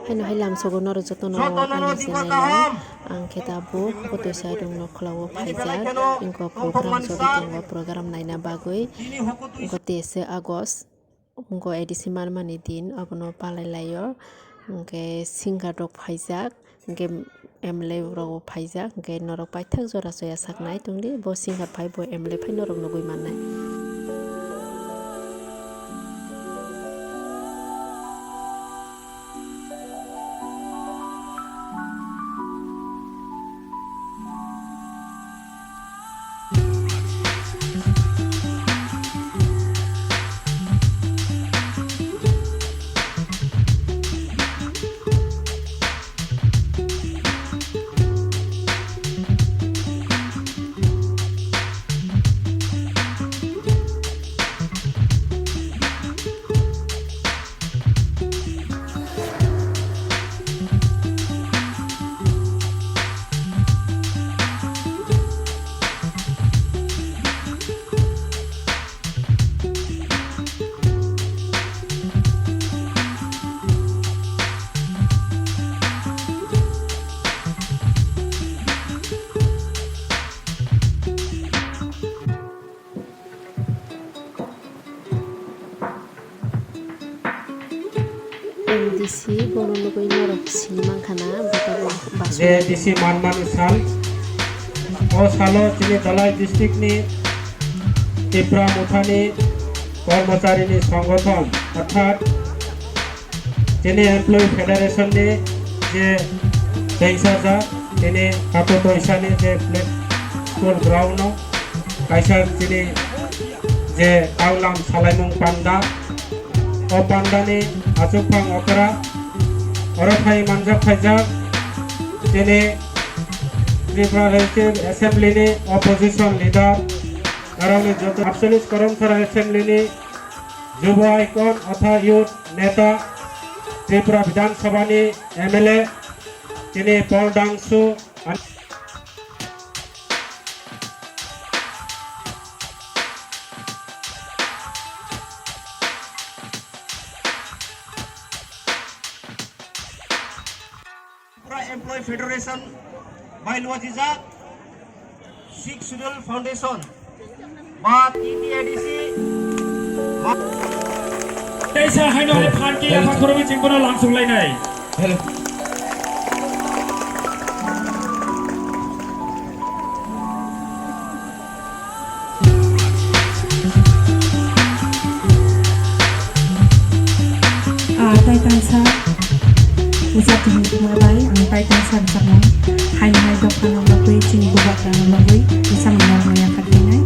Haino hailam sogo noro jotono ani senai ang ketabu photo sai dong no kholawo phaijak ingko program jodi tongo program naina bagui ingko 13 August ingko ADC Manmani din abono palai layo ingke singa dok phaijak ingke MLA rok phaijak ingke norok paithak jora soya saknai tongdi bo singa phai bo MLA phai norok nogui mannai. ADC bono lugoi norok simang khana botabo basu ADC Manmani Sal o salo chini dalai district ni Tripura Muthani কর্মচারী সংগঠন অর্থাৎ যিনি employee federation ni যে পেইসাজা তিনি কাটো তৈসানি যে school ground কাইসা যিনি যে আউলাম সালাইমুং পান্ডা o pandani asupang okra orafai manjak phaijak tini Tripura Legislative Assembly ni opposition leader aroni joto absolute Kwrwng Tripura Assembly ni যুব আইকন অথা ইউথ নেতা ত্রিপুরা বিধানসভা ni MLA তিনি পলডাংসু Employee Federation by Luajiza 6 Schedule Foundation but TTADC Desa haino ai phanki apa khorobi jingkono langsung lainai Taitansa Usap tinggi kumai ang Taitansa bisa mau hai dok kanong lagui cini bubak kanong lagui bisa mengenal yang katingai